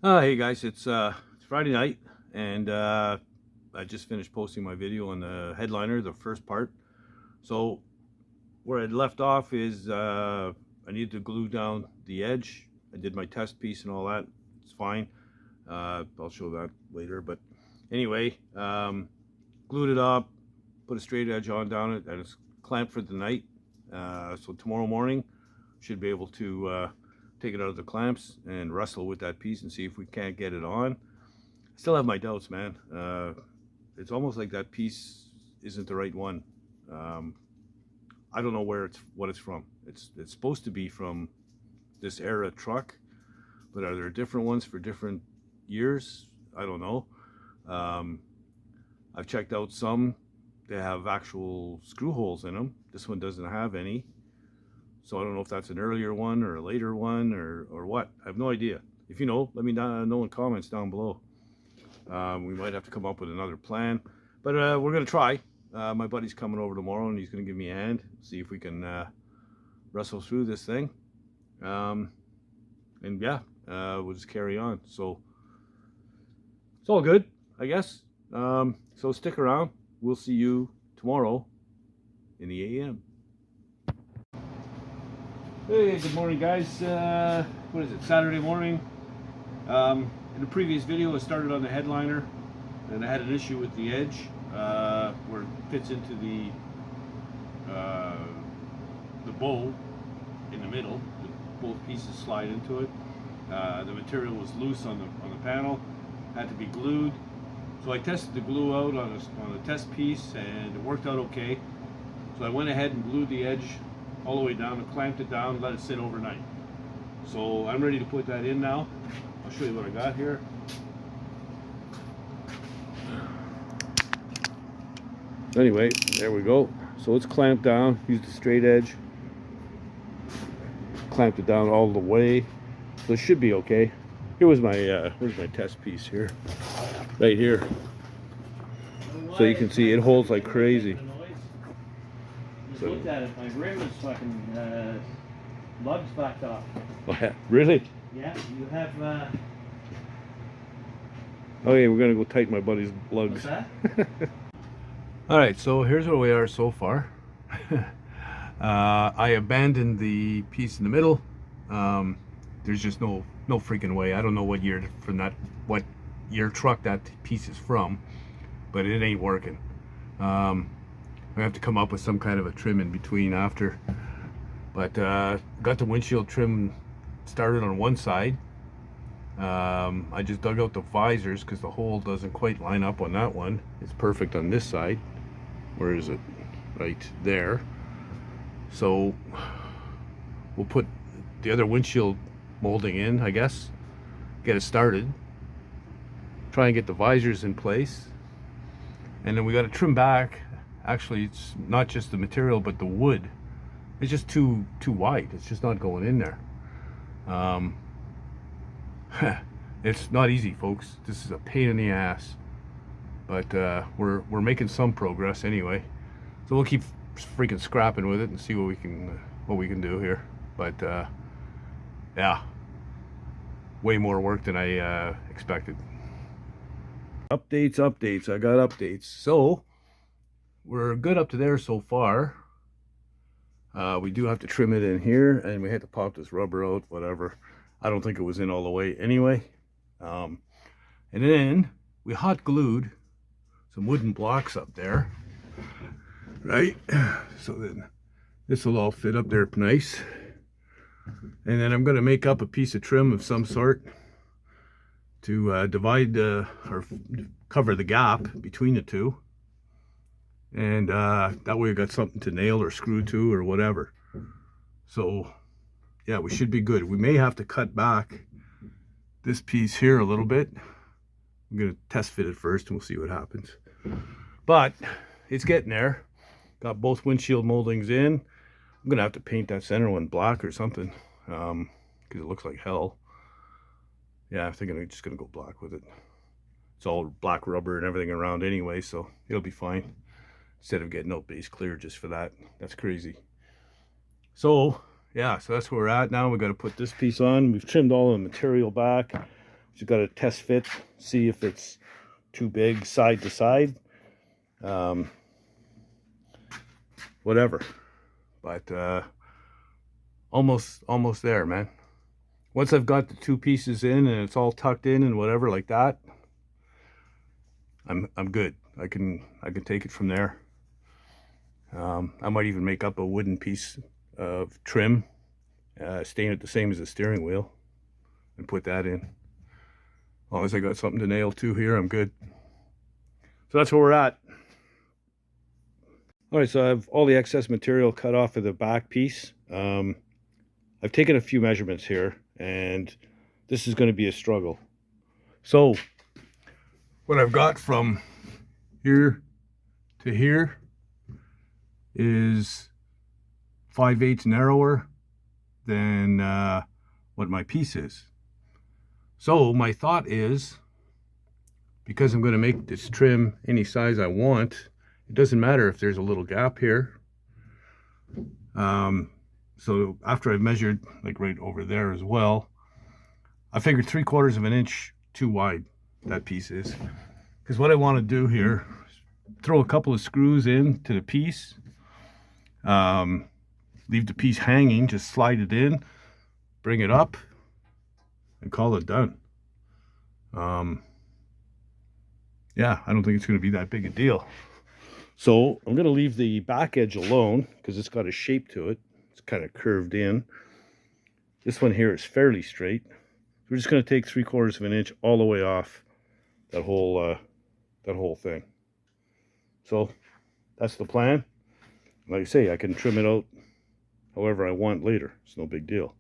Hey guys, it's Friday night, and I just finished posting my video on the headliner, the first part. So where I left off is I needed to glue down the edge. I did my test piece and all that. It's fine. I'll show that later. But anyway, glued it up, put a straight edge on down it, and it's clamped for the night. So tomorrow morning, should be able to take it out of the clamps and wrestle with that piece and see if we can't get it on. I still have my doubts, man. It's almost like that piece isn't the right one. I don't know what it's from. It's supposed to be from this era truck, but are there different ones for different years? I don't know. I've checked out some. They have actual screw holes in them. This one doesn't have any. So I don't know if that's an earlier one or a later one or what. I have no idea. If you know, let me know in comments down below. We might have to come up with another plan, but we're going to try. My buddy's coming over tomorrow and he's going to give me a hand, see if we can wrestle through this thing. And yeah, we'll just carry on. So it's all good, I guess. So stick around. We'll see you tomorrow in the AM. Hey, good morning guys. What is it, Saturday morning? In the previous video I started on the headliner and I had an issue with the edge where it fits into the bow in the middle. Both pieces slide into it. The material was loose on the panel, had to be glued. So I tested the glue out on a test piece and it worked out okay. So I went ahead and glued the edge all the way down and clamped it down and let it sit overnight. So I'm ready to put that in now. I'll show you what I got here. Anyway, there we go. So it's clamped down. Used a straight edge. Clamped it down all the way. So it should be okay. Here was my here's my test piece here. Right here. So you can see it holds like crazy. So, looked at it, my rim is fucking lugs backed off. Oh, yeah. Really? Yeah, you have Okay, we're gonna go tighten my buddy's lugs. what's that? Alright, so here's where we are so far. I abandoned the piece in the middle. There's just no freaking way. I don't know what year truck that piece is from, but it ain't working. I have to come up with some kind of a trim in between after. But got the windshield trim started on one side. I just dug out the visors because the hole doesn't quite line up on that one. It's perfect on this side. Where is it? Right there. So we'll put the other windshield molding in, I guess. Get it started. Try and get the visors in place. And then we got to trim back. Actually, it's not just the material, but the wood. It's just too wide. It's just not going in there. It's not easy, folks. This is a pain in the ass. But we're making some progress anyway. So we'll keep freaking scrapping with it and see what we can do here. But yeah, way more work than I expected. Updates. I got updates. So we're good up to there so far. We do have to trim it in here, and we had to pop this rubber out, whatever. I don't think it was in all the way anyway. And then we hot glued some wooden blocks up there, right? So then this will all fit up there nice. And then I'm going to make up a piece of trim of some sort to divide or cover the gap between the two. And that way we got something to nail or screw to or whatever. So yeah, we should be good. We may have to cut back this piece here a little bit. I'm going to test fit it first and we'll see what happens. But it's getting there. Got both windshield moldings in. I'm going to have to paint that center one black or something because it looks like hell. Yeah, I think I'm just going to go black with it. It's all black rubber and everything around anyway, so it'll be fine. Instead of getting out base clear just for that. That's crazy. So yeah, so that's where we're at now. We got to put this piece on. We've trimmed all the material back. Just got to test fit, see if it's too big side to side. Whatever. But almost there, man. Once I've got the two pieces in and it's all tucked in and whatever like that, I'm good. I can take it from there. I might even make up a wooden piece of trim, stain it the same as the steering wheel, and put that in. As long as I got something to nail to here, I'm good. So that's where we're at. All right, so I have all the excess material cut off of the back piece. I've taken a few measurements here, and this is going to be a struggle. So what I've got from here to here is 5/8 narrower than what my piece is. So my thought is, because I'm going to make this trim any size I want, it doesn't matter if there's a little gap here. So after I've measured like right over there as well, I figured 3/4 of an inch too wide that piece is. Because what I want to do here is throw a couple of screws into the piece, leave the piece hanging, just slide it in, bring it up, and call it done. Yeah, I don't think it's going to be that big a deal. So I'm going to leave the back edge alone because it's got a shape to it. It's kind of curved in. This one here is fairly straight. We're just going to take 3/4 of an inch all the way off that whole thing. So that's the plan. Like I say, I can trim it out however I want later. It's no big deal.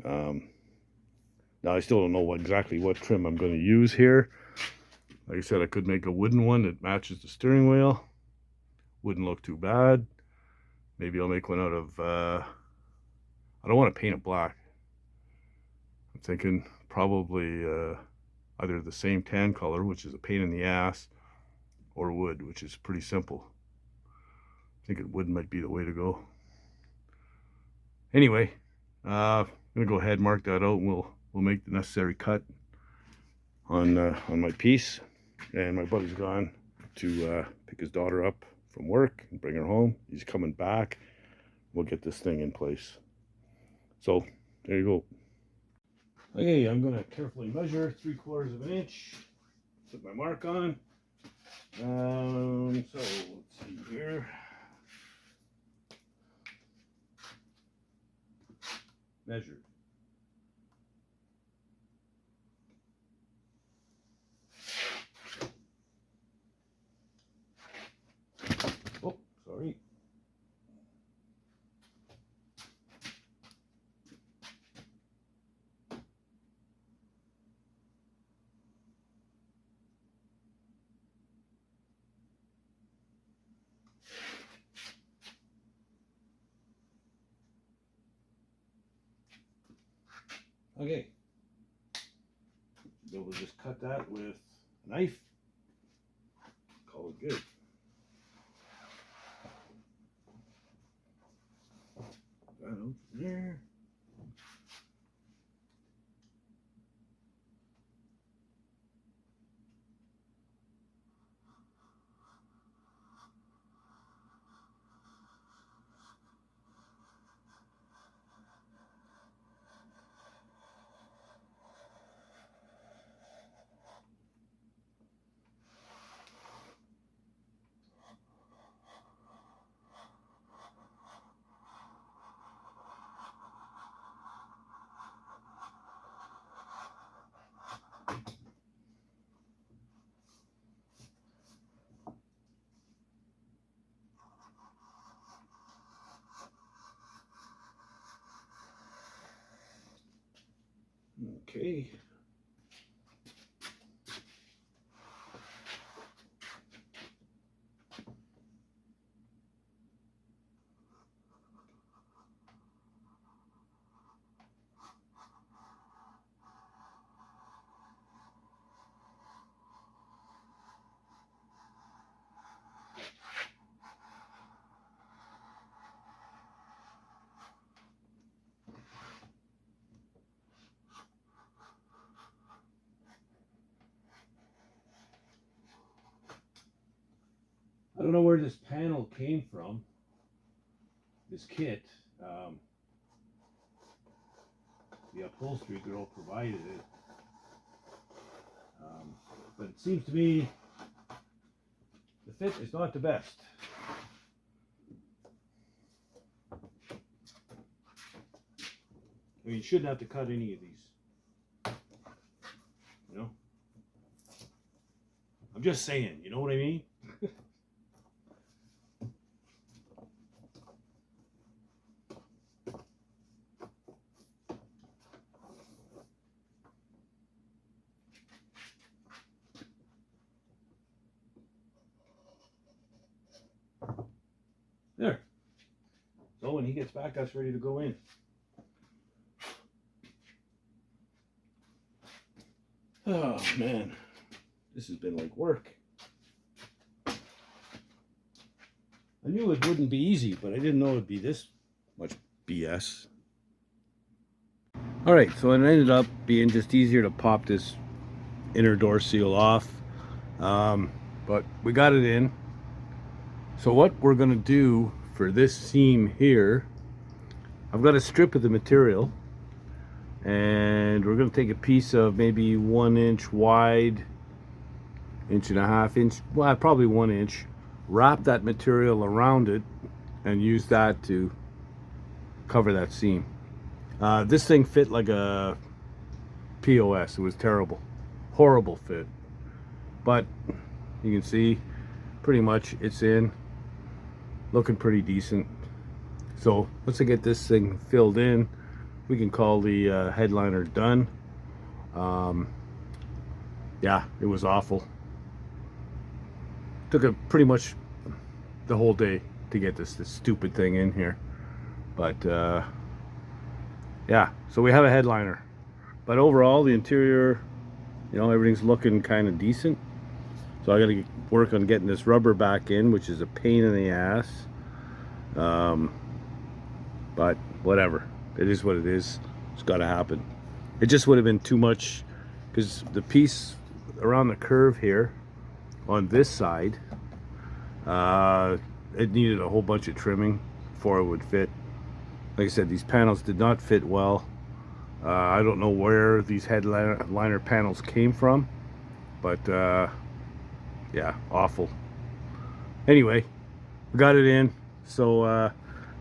Now I still don't know exactly what trim I'm going to use here. Like I said, I could make a wooden one that matches the steering wheel. Wouldn't look too bad. Maybe I'll make one out of, I don't want to paint it black. I'm thinking probably either the same tan color, which is a pain in the ass, or wood, which is pretty simple. I think wood might be the way to go. Anyway, I'm gonna go ahead and mark that out, and we'll make the necessary cut on my piece. And my buddy's gone to pick his daughter up from work and bring her home. He's coming back. We'll get this thing in place. So there you go. Okay, I'm gonna carefully measure 3/4 of an inch. Put my mark on. So let's see here. Measured. Oh, sorry. Okay. Be able to just cut that with a knife. Call it good. That out from there. Okay. I don't know where this panel came from, this kit. The upholstery girl provided it. But it seems to me the fit is not the best. I mean, you shouldn't have to cut any of these. You know? I'm just saying, you know what I mean? There. So when he gets back, that's ready to go in. Oh man, this has been like work. I knew it wouldn't be easy, but I didn't know it'd be this much BS. All right, so it ended up being just easier to pop this inner door seal off, but we got it in. So what we're gonna do for this seam here, I've got a strip of the material, and we're gonna take a piece of maybe 1 inch wide, 1.5 inch, well, probably 1 inch, wrap that material around it and use that to cover that seam. This thing fit like a POS. It was terrible, horrible fit, but you can see pretty much it's in, looking pretty decent. So once I get this thing filled in, we can call the headliner done. Yeah, it was awful. Took a pretty much the whole day to get this stupid thing in here, but yeah, so we have a headliner, but overall the interior, you know, everything's looking kind of decent. So I got to work on getting this rubber back in, which is a pain in the ass, but whatever, it is what it is. It's got to happen. It just would have been too much because the piece around the curve here on this side, it needed a whole bunch of trimming before it would fit. Like I said, these panels did not fit well. I don't know where these headliner panels came from, but yeah, awful. Anyway, we got it in. So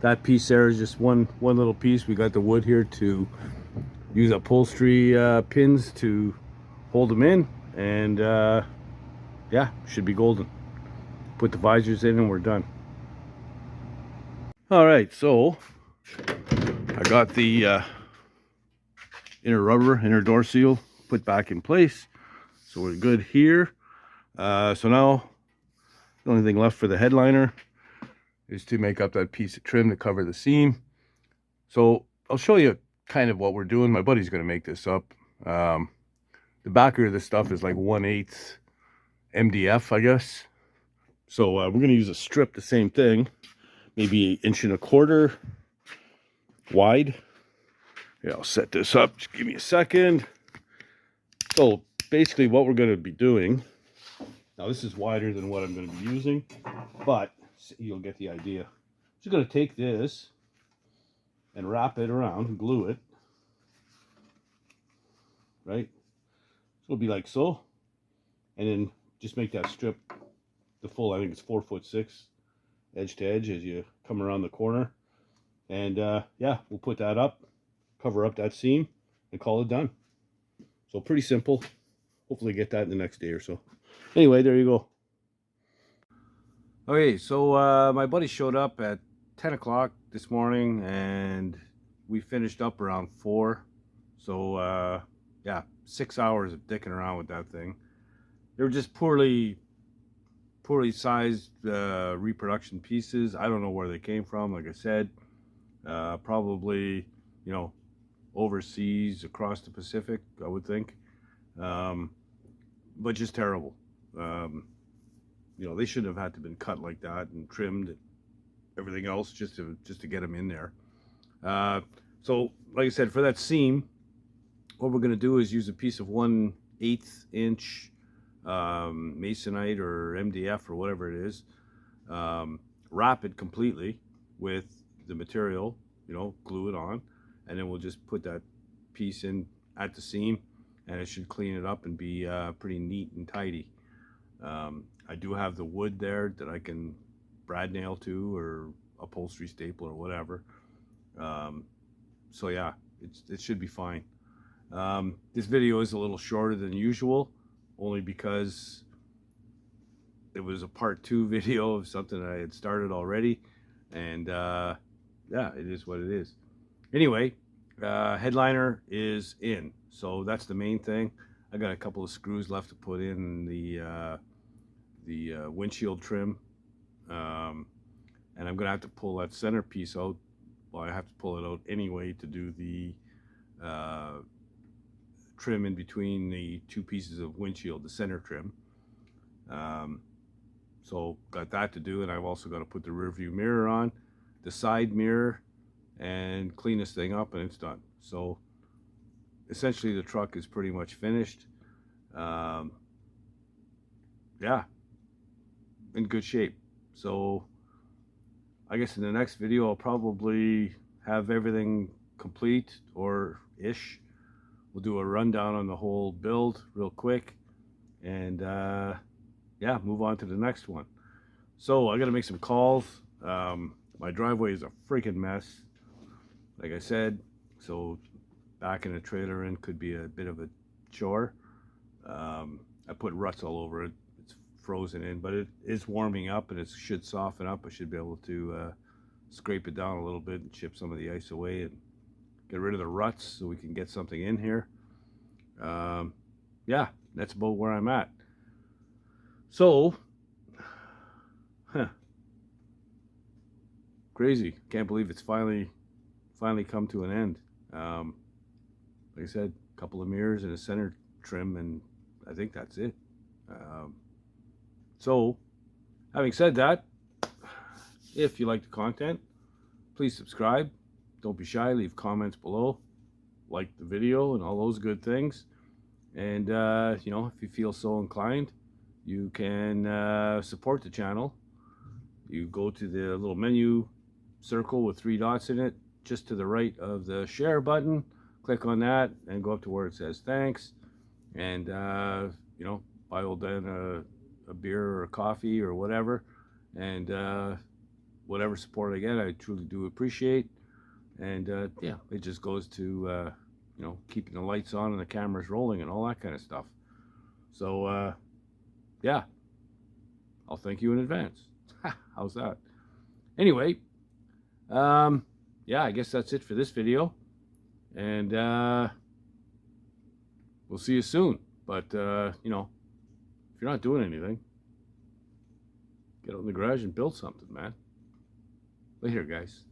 that piece there is just one little piece. We got the wood here to use upholstery pins to hold them in, and yeah, should be golden. Put the visors in and we're done. All right, so I got the inner door seal put back in place, so we're good here. So now the only thing left for the headliner is to make up that piece of trim to cover the seam. So I'll show you kind of what we're doing. My buddy's going to make this up. The backer of this stuff is like 1/8 MDF, I guess. So we're going to use a strip, the same thing, maybe 1.25 inches wide. Yeah, I'll set this up. Just give me a second. So basically what we're going to be doing, now this is wider than what I'm going to be using, but you'll get the idea. Just going to take this and wrap it around and glue it, right? So it'll be like so, and then just make that strip the full, I think it's 4'6" edge to edge as you come around the corner. And yeah, we'll put that up, cover up that seam, and call it done. So pretty simple. Hopefully get that in the next day or so. Anyway, there you go. Okay, so my buddy showed up at 10 o'clock this morning, and we finished up around 4. So yeah, 6 hours of dicking around with that thing. They were just poorly sized reproduction pieces. I don't know where they came from. Like I said, probably, you know, overseas across the Pacific, I would think, but just terrible. You know, they shouldn't have had to been cut like that and trimmed and everything else just to get them in there. So like I said, for that seam, what we're going to do is use a piece of 1/8 inch masonite or MDF or whatever it is, wrap it completely with the material, you know, glue it on, and then we'll just put that piece in at the seam, and it should clean it up and be pretty neat and tidy. I do have the wood there that I can brad nail to, or upholstery staple or whatever. So yeah, it should be fine. This video is a little shorter than usual, only because it was a part 2 video of something I had started already, and yeah, it is what it is. Anyway, headliner is in, so that's the main thing. I got a couple of screws left to put in the windshield trim, and I'm gonna have to pull that center piece out. Well, I have to pull it out anyway to do the trim in between the two pieces of windshield, the center trim. So got that to do, and I've also got to put the rear view mirror on, the side mirror, and clean this thing up, and it's done. So essentially the truck is pretty much finished. Yeah, in good shape. So I guess in the next video I'll probably have everything complete, or ish. We'll do a rundown on the whole build real quick, and yeah, move on to the next one. So I gotta make some calls. My driveway is a freaking mess, like I said, so backing a trailer in could be a bit of a chore. I put ruts all over it. It's frozen in, but it is warming up, and it should soften up. I should be able to scrape it down a little bit and chip some of the ice away and get rid of the ruts so we can get something in here. Yeah, that's about where I'm at. So, crazy. Can't believe it's finally come to an end. Like I said, a couple of mirrors and a center trim, and I think that's it. So, having said that, if you like the content, please subscribe. Don't be shy. Leave comments below. Like the video and all those good things. And, you know, if you feel so inclined, you can support the channel. You go to the little menu circle with 3 dots in it, just to the right of the share button. Click on that and go up to where it says thanks. And, you know, buy old Dan a beer or a coffee or whatever. And whatever support I get, I truly do appreciate. And yeah, it just goes to, you know, keeping the lights on and the cameras rolling and all that kind of stuff. So, yeah, I'll thank you in advance. How's that? Anyway, yeah, I guess that's it for this video. And we'll see you soon. But, you know, if you're not doing anything, get out in the garage and build something, man. Later, guys.